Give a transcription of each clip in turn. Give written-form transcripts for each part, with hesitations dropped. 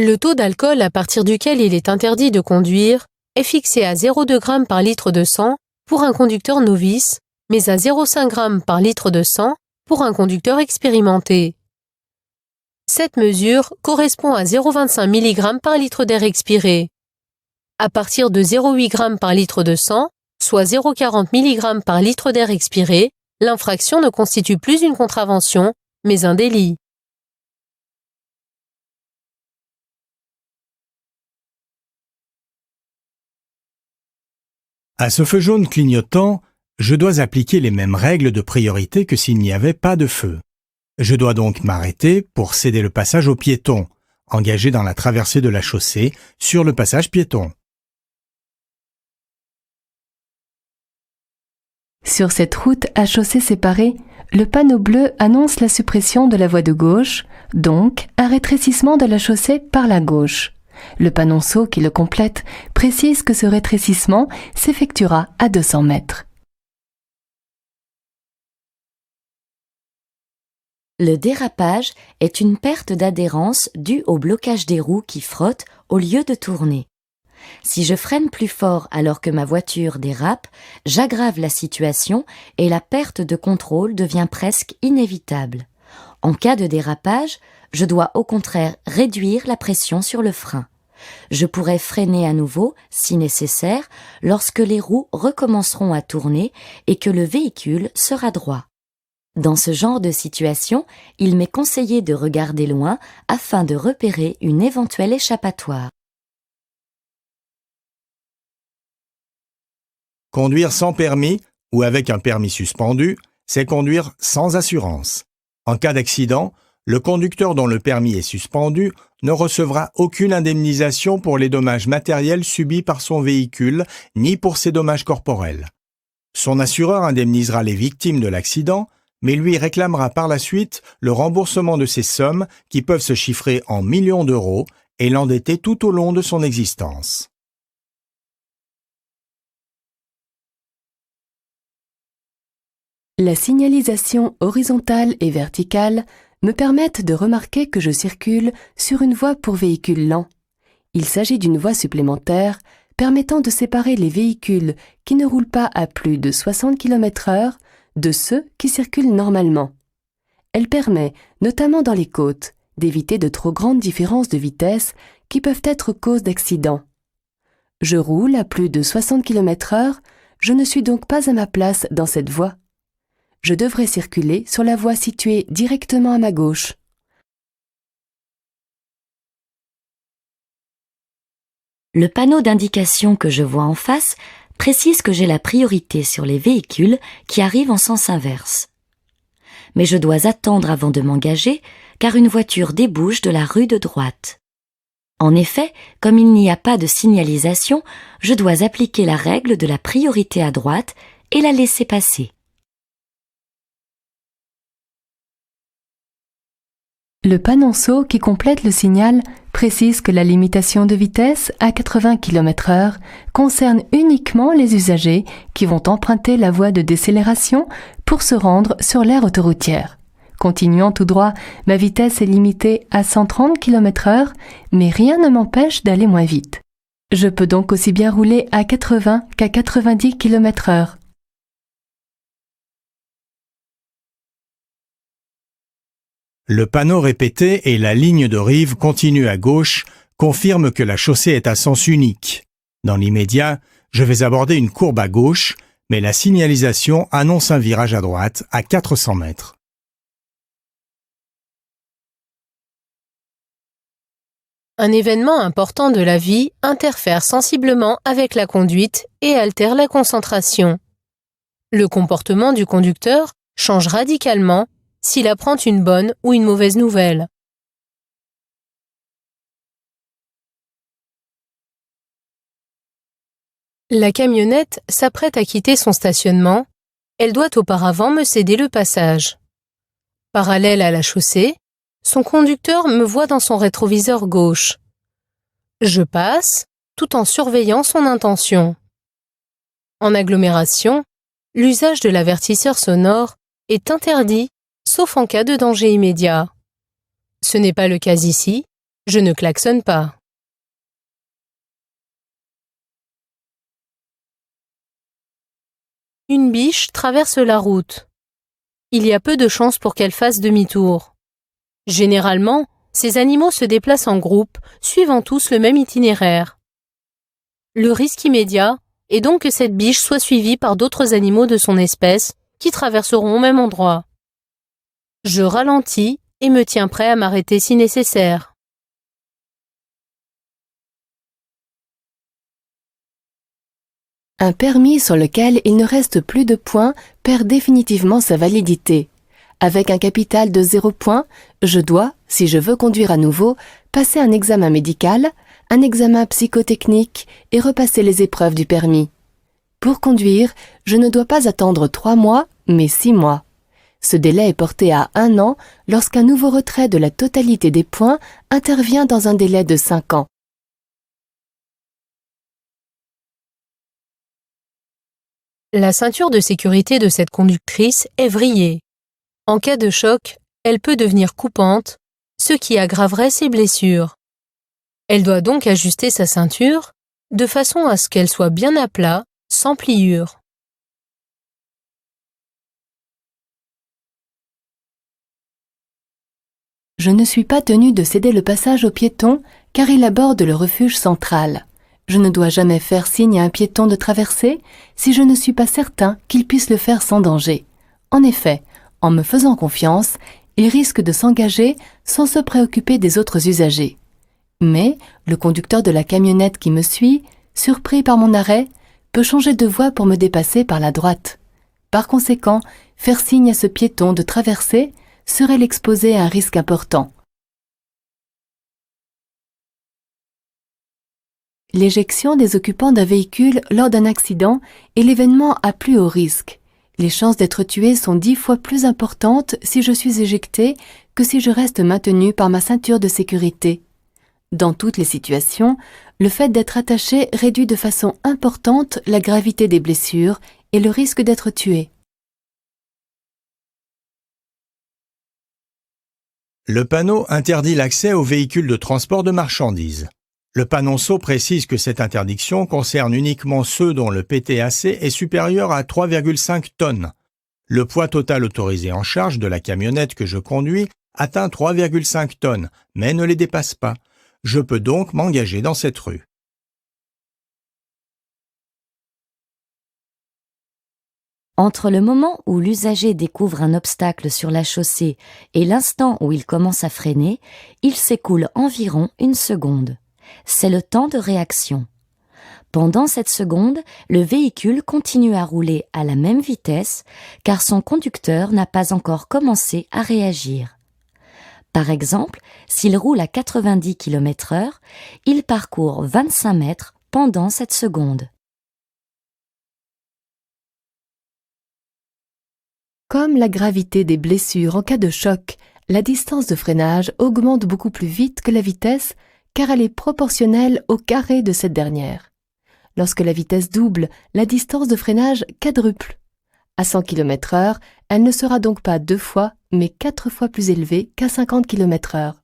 Le taux d'alcool à partir duquel il est interdit de conduire est fixé à 0,2 g par litre de sang pour un conducteur novice, mais à 0,5 g par litre de sang pour un conducteur expérimenté. Cette mesure correspond à 0,25 mg par litre d'air expiré. À partir de 0,8 g par litre de sang, soit 0,40 mg par litre d'air expiré, l'infraction ne constitue plus une contravention, mais un délit. À ce feu jaune clignotant, je dois appliquer les mêmes règles de priorité que s'il n'y avait pas de feu. Je dois donc m'arrêter pour céder le passage aux piétons, engagés dans la traversée de la chaussée sur le passage piéton. Sur cette route à chaussée séparée, le panneau bleu annonce la suppression de la voie de gauche, donc un rétrécissement de la chaussée par la gauche. Le panonceau qui le complète précise que ce rétrécissement s'effectuera à 200 mètres. Le dérapage est une perte d'adhérence due au blocage des roues qui frottent au lieu de tourner. Si je freine plus fort alors que ma voiture dérape, j'aggrave la situation et la perte de contrôle devient presque inévitable. En cas de dérapage, je dois au contraire réduire la pression sur le frein. Je pourrai freiner à nouveau, si nécessaire, lorsque les roues recommenceront à tourner et que le véhicule sera droit. Dans ce genre de situation, il m'est conseillé de regarder loin afin de repérer une éventuelle échappatoire. Conduire sans permis ou avec un permis suspendu, c'est conduire sans assurance. En cas d'accident, le conducteur dont le permis est suspendu ne recevra aucune indemnisation pour les dommages matériels subis par son véhicule, ni pour ses dommages corporels. Son assureur indemnisera les victimes de l'accident, mais lui réclamera par la suite le remboursement de ces sommes qui peuvent se chiffrer en millions d'euros et l'endetter tout au long de son existence. La signalisation horizontale et verticale me permettent de remarquer que je circule sur une voie pour véhicules lents. Il s'agit d'une voie supplémentaire permettant de séparer les véhicules qui ne roulent pas à plus de 60 km/h de ceux qui circulent normalement. Elle permet, notamment dans les côtes, d'éviter de trop grandes différences de vitesse qui peuvent être cause d'accidents. Je roule à plus de 60 km/h, je ne suis donc pas à ma place dans cette voie. Je devrais circuler sur la voie située directement à ma gauche. Le panneau d'indication que je vois en face précise que j'ai la priorité sur les véhicules qui arrivent en sens inverse. Mais je dois attendre avant de m'engager, car une voiture débouche de la rue de droite. En effet, comme il n'y a pas de signalisation, je dois appliquer la règle de la priorité à droite et la laisser passer. Le panonceau qui complète le signal précise que la limitation de vitesse à 80 km/h concerne uniquement les usagers qui vont emprunter la voie de décélération pour se rendre sur l'aire autoroutière. Continuant tout droit, ma vitesse est limitée à 130 km/h, mais rien ne m'empêche d'aller moins vite. Je peux donc aussi bien rouler à 80 qu'à 90 km/h. Le panneau répété et la ligne de rive continue à gauche confirment que la chaussée est à sens unique. Dans l'immédiat, je vais aborder une courbe à gauche, mais la signalisation annonce un virage à droite à 400 mètres. Un événement important de la vie interfère sensiblement avec la conduite et altère la concentration. Le comportement du conducteur change radicalement s'il apprend une bonne ou une mauvaise nouvelle. La camionnette s'apprête à quitter son stationnement. Elle doit auparavant me céder le passage. Parallèle à la chaussée, son conducteur me voit dans son rétroviseur gauche. Je passe, tout en surveillant son intention. En agglomération, l'usage de l'avertisseur sonore est interdit, sauf en cas de danger immédiat. Ce n'est pas le cas ici, Je ne klaxonne pas. Une biche traverse la route. Il y a peu de chances pour qu'elle fasse demi-tour. Généralement, ces animaux se déplacent en groupe, suivant tous le même itinéraire. Le risque immédiat est donc que cette biche soit suivie par d'autres animaux de son espèce qui traverseront au même endroit. Je ralentis et me tiens prêt à m'arrêter si nécessaire. Un permis sur lequel il ne reste plus de points perd définitivement sa validité. Avec un capital de 0 points, je dois, si je veux conduire à nouveau, passer un examen médical, un examen psychotechnique et repasser les épreuves du permis. Pour conduire, je ne dois pas attendre 3 mois, mais 6 mois. Ce délai est porté à 1 an lorsqu'un nouveau retrait de la totalité des points intervient dans un délai de 5 ans. La ceinture de sécurité de cette conductrice est vrillée. En cas de choc, elle peut devenir coupante, ce qui aggraverait ses blessures. Elle doit donc ajuster sa ceinture de façon à ce qu'elle soit bien à plat, sans pliure. Je ne suis pas tenu de céder le passage aux piétons car il aborde le refuge central. Je ne dois jamais faire signe à un piéton de traverser si je ne suis pas certain qu'il puisse le faire sans danger. En effet, en me faisant confiance, il risque de s'engager sans se préoccuper des autres usagers. Mais le conducteur de la camionnette qui me suit, surpris par mon arrêt, peut changer de voie pour me dépasser par la droite. Par conséquent, faire signe à ce piéton de traverser serait l'exposer à un risque important. L'éjection des occupants d'un véhicule lors d'un accident est l'événement à plus haut risque. Les chances d'être tué sont 10 fois plus importantes si je suis éjecté que si je reste maintenu par ma ceinture de sécurité. Dans toutes les situations, le fait d'être attaché réduit de façon importante la gravité des blessures et le risque d'être tué. Le panneau interdit l'accès aux véhicules de transport de marchandises. Le panonceau précise que cette interdiction concerne uniquement ceux dont le PTAC est supérieur à 3,5 tonnes. Le poids total autorisé en charge de la camionnette que je conduis atteint 3,5 tonnes, mais ne les dépasse pas. Je peux donc m'engager dans cette rue. Entre le moment où l'usager découvre un obstacle sur la chaussée et l'instant où il commence à freiner, il s'écoule environ 1 seconde. C'est le temps de réaction. Pendant cette seconde, le véhicule continue à rouler à la même vitesse car son conducteur n'a pas encore commencé à réagir. Par exemple, s'il roule à 90 km/h, il parcourt 25 mètres pendant cette seconde. Comme la gravité des blessures en cas de choc, la distance de freinage augmente beaucoup plus vite que la vitesse car elle est proportionnelle au carré de cette dernière. Lorsque la vitesse double, la distance de freinage quadruple. À 100 km/h, elle ne sera donc pas 2 fois, mais 4 fois plus élevée qu'à 50 km/h.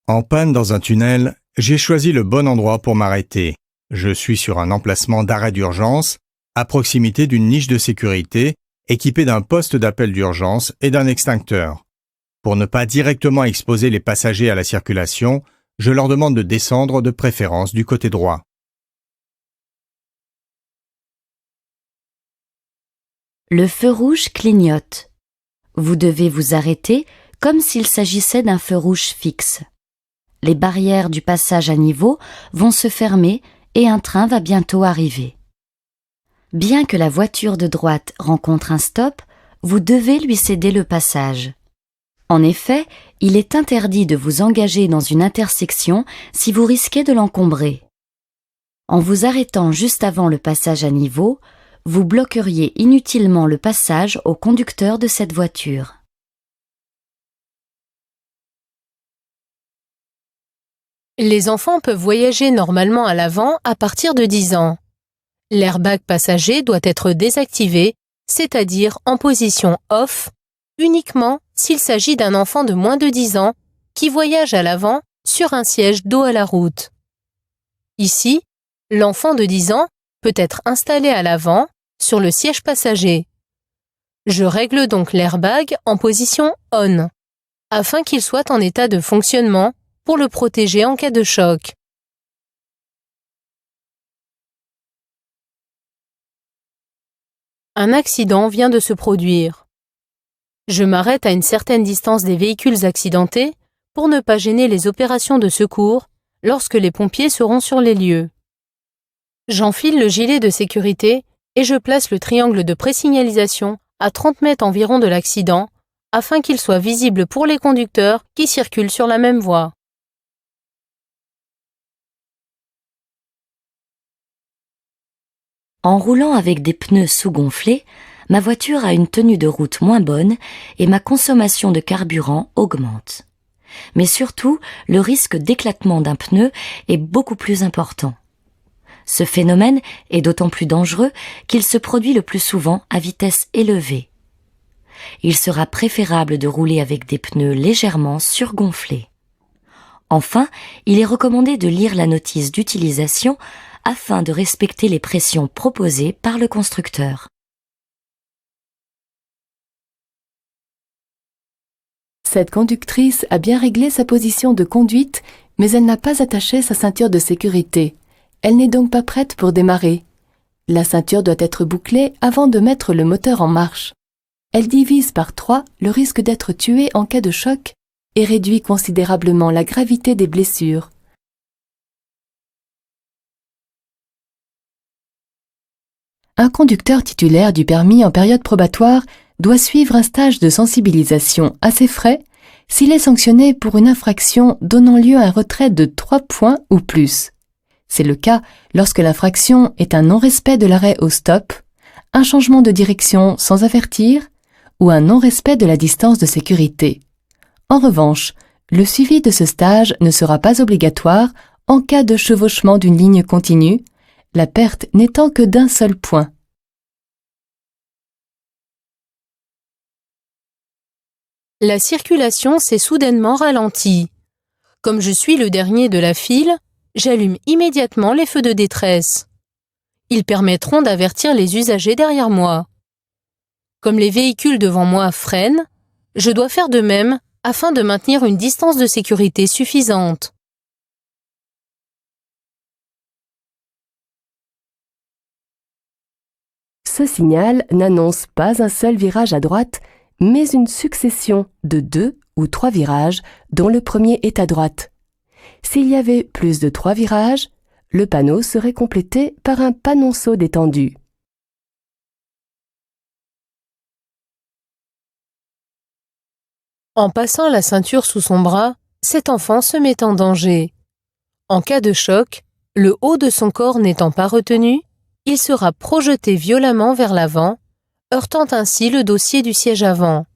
En panne dans un tunnel, j'ai choisi le bon endroit pour m'arrêter. Je suis sur un emplacement d'arrêt d'urgence, à proximité d'une niche de sécurité, équipée d'un poste d'appel d'urgence et d'un extincteur. Pour ne pas directement exposer les passagers à la circulation, je leur demande de descendre de préférence du côté droit. Le feu rouge clignote. Vous devez vous arrêter comme s'il s'agissait d'un feu rouge fixe. Les barrières du passage à niveau vont se fermer et un train va bientôt arriver. Bien que la voiture de droite rencontre un stop, vous devez lui céder le passage. En effet, il est interdit de vous engager dans une intersection si vous risquez de l'encombrer. En vous arrêtant juste avant le passage à niveau, vous bloqueriez inutilement le passage au conducteur de cette voiture. Les enfants peuvent voyager normalement à l'avant à partir de 10 ans. L'airbag passager doit être désactivé, c'est-à-dire en position off, uniquement s'il s'agit d'un enfant de moins de 10 ans qui voyage à l'avant sur un siège dos à la route. Ici, l'enfant de 10 ans peut être installé à l'avant sur le siège passager. Je règle donc l'airbag en position on, afin qu'il soit en état de fonctionnement pour le protéger en cas de choc. Un accident vient de se produire. Je m'arrête à une certaine distance des véhicules accidentés pour ne pas gêner les opérations de secours lorsque les pompiers seront sur les lieux. J'enfile le gilet de sécurité et je place le triangle de présignalisation à 30 mètres environ de l'accident afin qu'il soit visible pour les conducteurs qui circulent sur la même voie. En roulant avec des pneus sous-gonflés, ma voiture a une tenue de route moins bonne et ma consommation de carburant augmente. Mais surtout, le risque d'éclatement d'un pneu est beaucoup plus important. Ce phénomène est d'autant plus dangereux qu'il se produit le plus souvent à vitesse élevée. Il sera préférable de rouler avec des pneus légèrement surgonflés. Enfin, il est recommandé de lire la notice d'utilisation afin de respecter les pressions proposées par le constructeur. Cette conductrice a bien réglé sa position de conduite, mais elle n'a pas attaché sa ceinture de sécurité. Elle n'est donc pas prête pour démarrer. La ceinture doit être bouclée avant de mettre le moteur en marche. Elle divise par 3 le risque d'être tuée en cas de choc et réduit considérablement la gravité des blessures. Un conducteur titulaire du permis en période probatoire doit suivre un stage de sensibilisation à ses frais s'il est sanctionné pour une infraction donnant lieu à un retrait de 3 points ou plus. C'est le cas lorsque l'infraction est un non-respect de l'arrêt au stop, un changement de direction sans avertir ou un non-respect de la distance de sécurité. En revanche, le suivi de ce stage ne sera pas obligatoire en cas de chevauchement d'une ligne continue, la perte n'étant que d'un seul point. La circulation s'est soudainement ralentie. Comme je suis le dernier de la file, j'allume immédiatement les feux de détresse. Ils permettront d'avertir les usagers derrière moi. Comme les véhicules devant moi freinent, je dois faire de même afin de maintenir une distance de sécurité suffisante. Ce signal n'annonce pas un seul virage à droite, mais une succession de 2 ou 3 virages dont le premier est à droite. S'il y avait plus de 3 virages, le panneau serait complété par un panonceau détendu. En passant la ceinture sous son bras, cet enfant se met en danger. En cas de choc, le haut de son corps n'étant pas retenu, il sera projeté violemment vers l'avant, heurtant ainsi le dossier du siège avant.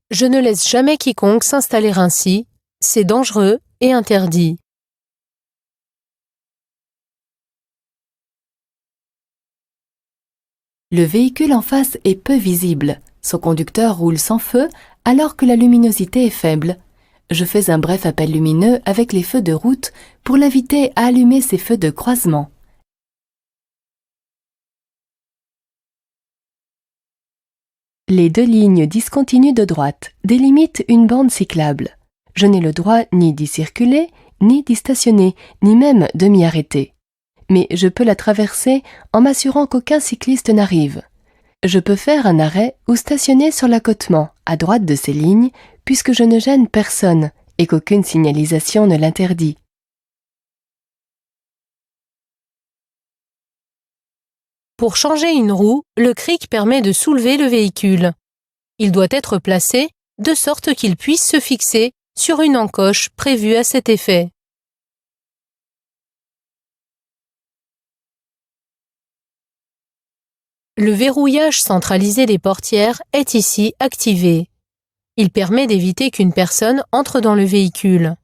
Je ne laisse jamais quiconque s'installer ainsi, c'est dangereux et interdit. Le véhicule en face est peu visible. Son conducteur roule sans feu alors que la luminosité est faible. Je fais un bref appel lumineux avec les feux de route pour l'inviter à allumer ses feux de croisement. Les 2 lignes discontinues de droite délimitent une bande cyclable. Je n'ai le droit ni d'y circuler, ni d'y stationner, ni même de m'y arrêter. Mais je peux la traverser en m'assurant qu'aucun cycliste n'arrive. Je peux faire un arrêt ou stationner sur l'accotement, à droite de ces lignes, puisque je ne gêne personne et qu'aucune signalisation ne l'interdit. Pour changer une roue, le cric permet de soulever le véhicule. Il doit être placé de sorte qu'il puisse se fixer sur une encoche prévue à cet effet. Le verrouillage centralisé des portières est ici activé. Il permet d'éviter qu'une personne entre dans le véhicule.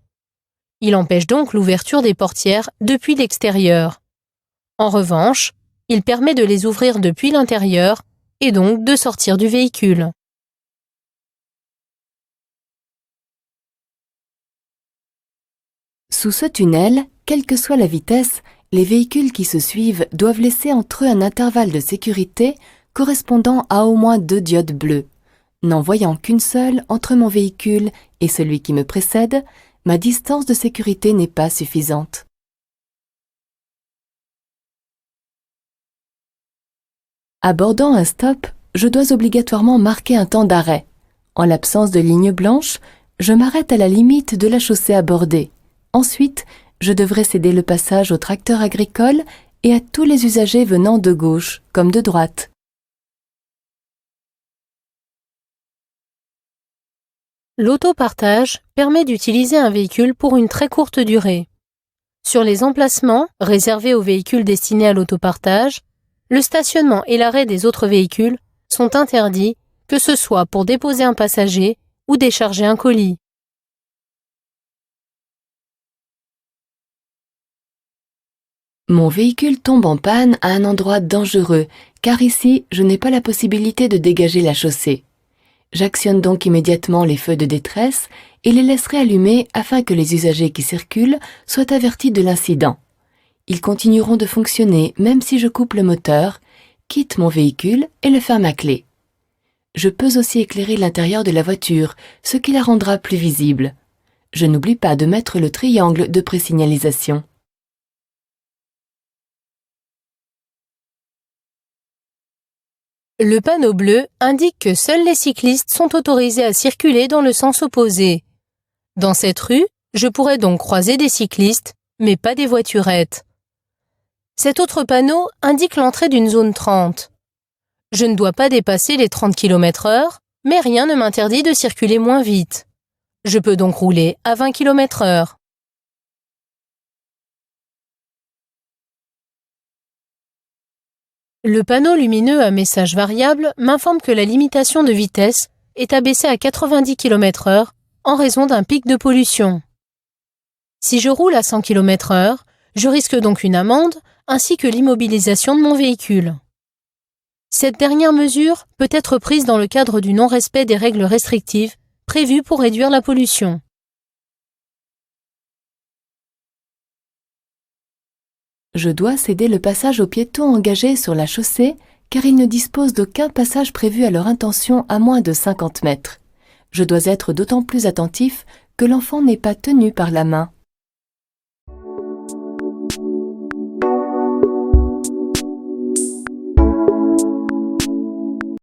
Il empêche donc l'ouverture des portières depuis l'extérieur. En revanche, il permet de les ouvrir depuis l'intérieur et donc de sortir du véhicule. Sous ce tunnel, quelle que soit la vitesse, les véhicules qui se suivent doivent laisser entre eux un intervalle de sécurité correspondant à au moins 2 diodes bleues. N'en voyant qu'une seule entre mon véhicule et celui qui me précède, ma distance de sécurité n'est pas suffisante. Abordant un stop, je dois obligatoirement marquer un temps d'arrêt. En l'absence de ligne blanche, je m'arrête à la limite de la chaussée abordée. Ensuite, je devrais céder le passage aux tracteurs agricoles et à tous les usagers venant de gauche comme de droite. L'autopartage permet d'utiliser un véhicule pour une très courte durée. Sur les emplacements réservés aux véhicules destinés à l'autopartage, le stationnement et l'arrêt des autres véhicules sont interdits, que ce soit pour déposer un passager ou décharger un colis. Mon véhicule tombe en panne à un endroit dangereux, car ici, je n'ai pas la possibilité de dégager la chaussée. J'actionne donc immédiatement les feux de détresse et les laisserai allumés afin que les usagers qui circulent soient avertis de l'incident. Ils continueront de fonctionner même si je coupe le moteur, quitte mon véhicule et le ferme à clé. Je peux aussi éclairer l'intérieur de la voiture, ce qui la rendra plus visible. Je n'oublie pas de mettre le triangle de présignalisation. Le panneau bleu indique que seuls les cyclistes sont autorisés à circuler dans le sens opposé. Dans cette rue, je pourrais donc croiser des cyclistes, mais pas des voiturettes. Cet autre panneau indique l'entrée d'une zone 30. Je ne dois pas dépasser les 30 km/h, mais rien ne m'interdit de circuler moins vite. Je peux donc rouler à 20 km/h. Le panneau lumineux à message variable m'informe que la limitation de vitesse est abaissée à 90 km/h en raison d'un pic de pollution. Si je roule à 100 km/h, je risque donc une amende ainsi que l'immobilisation de mon véhicule. Cette dernière mesure peut être prise dans le cadre du non-respect des règles restrictives prévues pour réduire la pollution. Je dois céder le passage aux piétons engagés sur la chaussée car ils ne disposent d'aucun passage prévu à leur intention à moins de 50 mètres. Je dois être d'autant plus attentif que l'enfant n'est pas tenu par la main.